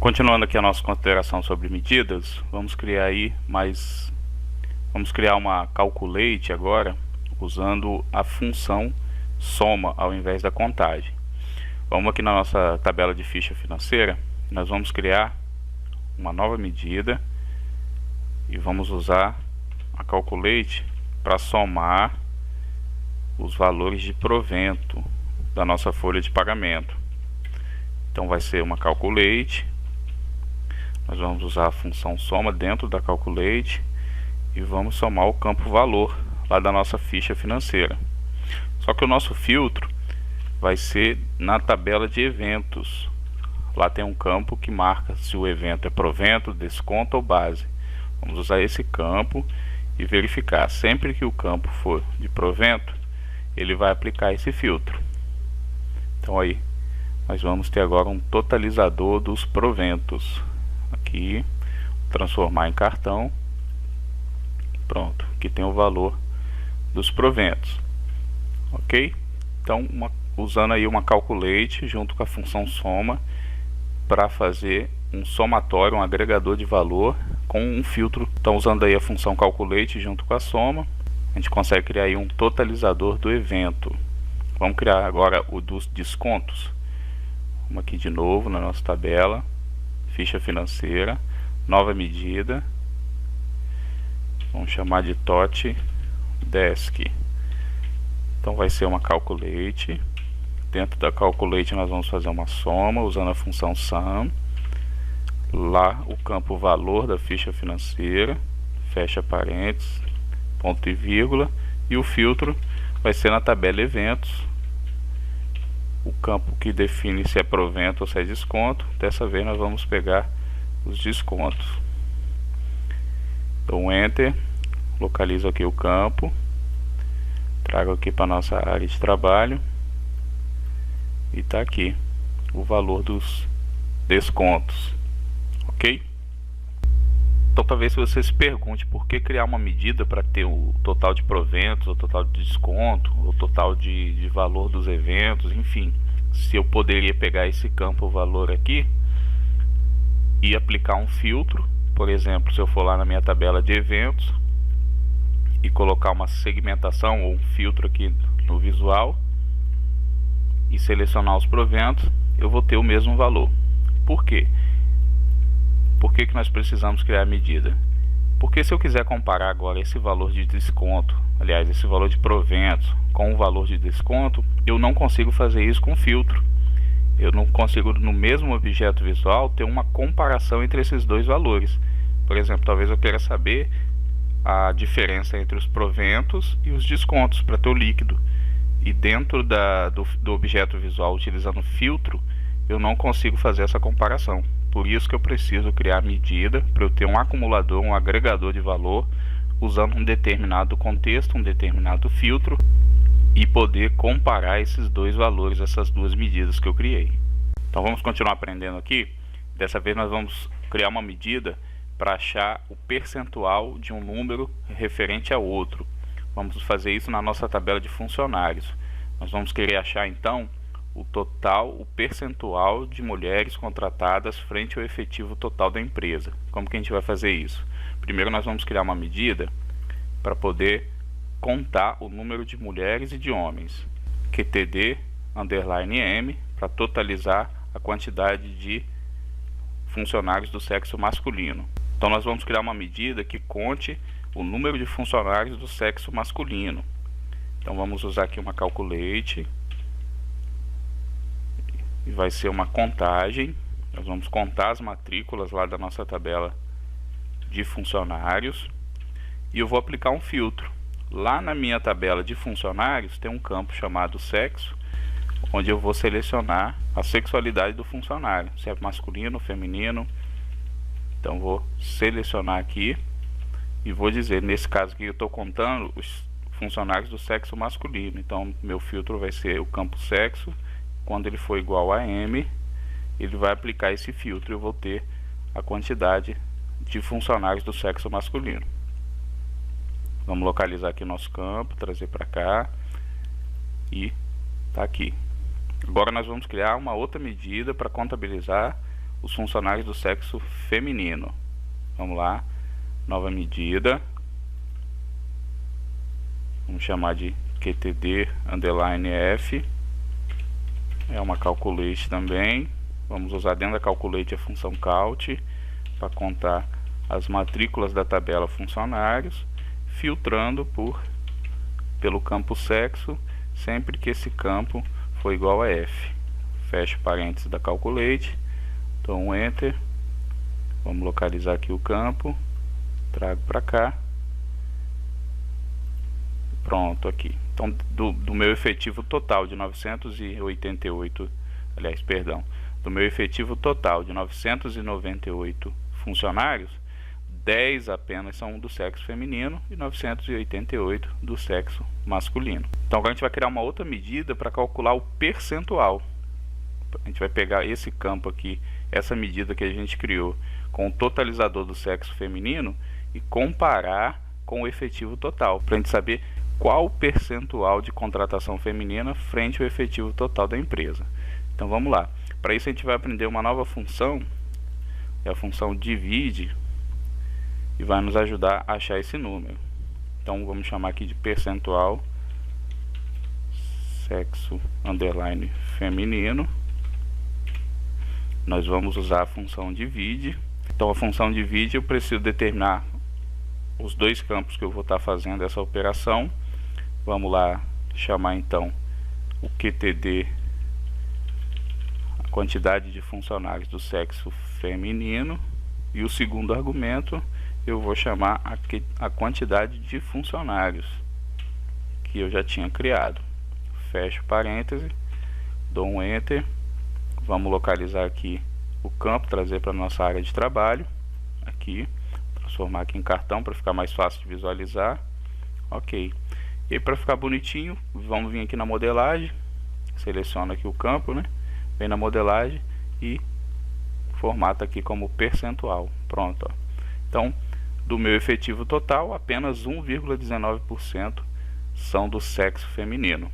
Continuando aqui a nossa consideração sobre medidas, vamos criar uma calculate agora, usando a função soma ao invés da contagem. Vamos aqui na nossa tabela de ficha financeira, nós vamos criar uma nova medida e vamos usar a calculate para somar os valores de provento da nossa folha de pagamento. Então vai ser uma calculate. Nós vamos usar a função soma dentro da calculate e vamos somar o campo valor lá da nossa ficha financeira. Só que o nosso filtro vai ser na tabela de eventos. Lá tem um campo que marca se o evento é provento, desconto ou base. Vamos usar esse campo e verificar. Sempre que o campo for de provento, ele vai aplicar esse filtro. Então aí nós vamos ter agora um totalizador dos proventos. Aqui, transformar em cartão. Pronto, aqui tem o valor dos proventos. Ok? Então, usando aí uma calculate junto com a função soma para fazer um somatório, um agregador de valor com um filtro. Então, usando aí a função calculate junto com a soma, a gente consegue criar aí um totalizador do evento. Vamos criar agora o dos descontos. Vamos aqui de novo na nossa tabela, ficha financeira, nova medida, vamos chamar de TOT Desk. Então vai ser uma calculate. Dentro da calculate nós vamos fazer uma soma usando a função sum. Lá o campo valor da ficha financeira, fecha parênteses, ponto e vírgula, e o filtro vai ser na tabela eventos. O campo que define se é provento ou se é desconto. Dessa vez nós vamos pegar os descontos. Dou Enter, localizo aqui o campo, trago aqui para nossa área de trabalho e está aqui o valor dos descontos. Ok? Então talvez você se pergunte por que criar uma medida para ter o total de proventos, o total de desconto, o total de valor dos eventos, enfim. Se eu poderia pegar esse campo valor aqui e aplicar um filtro, por exemplo, se eu for lá na minha tabela de eventos e colocar uma segmentação ou um filtro aqui no visual e selecionar os proventos, eu vou ter o mesmo valor. Por quê? Por que nós precisamos criar a medida? Porque se eu quiser comparar agora esse valor de desconto, aliás, esse valor de proventos com o valor de desconto, eu não consigo fazer isso com filtro. Eu não consigo, no mesmo objeto visual, ter uma comparação entre esses dois valores. Por exemplo, talvez eu queira saber a diferença entre os proventos e os descontos para ter o líquido. E dentro do objeto visual, utilizando filtro, eu não consigo fazer essa comparação. Por isso que eu preciso criar a medida para eu ter um acumulador, um agregador de valor, usando um determinado contexto, um determinado filtro, e poder comparar esses dois valores, essas duas medidas que eu criei. Então vamos continuar aprendendo aqui. Dessa vez nós vamos criar uma medida para achar o percentual de um número referente a outro. Vamos fazer isso na nossa tabela de funcionários. Nós vamos querer achar então o total, o percentual de mulheres contratadas frente ao efetivo total da empresa. Como que a gente vai fazer isso? Primeiro nós vamos criar uma medida para poder contar o número de mulheres e de homens. QTD_M para totalizar a quantidade de funcionários do sexo masculino. Então nós vamos criar uma medida que conte o número de funcionários do sexo masculino. Então vamos usar aqui uma calculate. E vai ser uma contagem. Nós vamos contar as matrículas lá da nossa tabela de funcionários e eu vou aplicar um filtro. Lá na minha tabela de funcionários tem um campo chamado sexo, onde eu vou selecionar a sexualidade do funcionário, se é masculino ou feminino. Então vou selecionar aqui e vou dizer, nesse caso aqui eu estou contando os funcionários do sexo masculino. Então meu filtro vai ser o campo sexo. Quando ele for igual a M, ele vai aplicar esse filtro e eu vou ter a quantidade de funcionários do sexo masculino. Vamos localizar aqui nosso campo, trazer para cá e tá aqui. Agora nós vamos criar uma outra medida para contabilizar os funcionários do sexo feminino. Vamos lá, nova medida, vamos chamar de QTD_F, é uma calculate também. Vamos usar dentro da calculate a função count para contar as matrículas da tabela funcionários, filtrando pelo campo sexo, sempre que esse campo for igual a F. Fecho parênteses da calculate, dou um enter, vamos localizar aqui o campo, trago para cá, pronto aqui. Então do meu efetivo total de 988, aliás, perdão, do meu efetivo total de 998 funcionários, 10 apenas são do sexo feminino e 988 do sexo masculino. Então agora a gente vai criar uma outra medida para calcular o percentual. A gente vai pegar esse campo aqui, essa medida que a gente criou, com o totalizador do sexo feminino e comparar com o efetivo total, para a gente saber qual o percentual de contratação feminina frente ao efetivo total da empresa. Então vamos lá. Para isso a gente vai aprender uma nova função, é a função divide, e vai nos ajudar a achar esse número. Então vamos chamar aqui de percentual sexo underline feminino. Nós vamos usar a função divide. Então a função divide, eu preciso determinar os dois campos que eu vou estar fazendo essa operação. Vamos lá chamar então o QTD, a quantidade de funcionários do sexo feminino, e o segundo argumento eu vou chamar a quantidade de funcionários que eu já tinha criado. Fecho parêntese, dou um enter, vamos localizar aqui o campo, trazer para nossa área de trabalho, aqui, transformar aqui em cartão para ficar mais fácil de visualizar. Ok, e para ficar bonitinho, vamos vir aqui na modelagem, seleciona aqui o campo, né? Vem na modelagem e formata aqui como percentual. Pronto, ó. Então, do meu efetivo total, apenas 1,19% são do sexo feminino.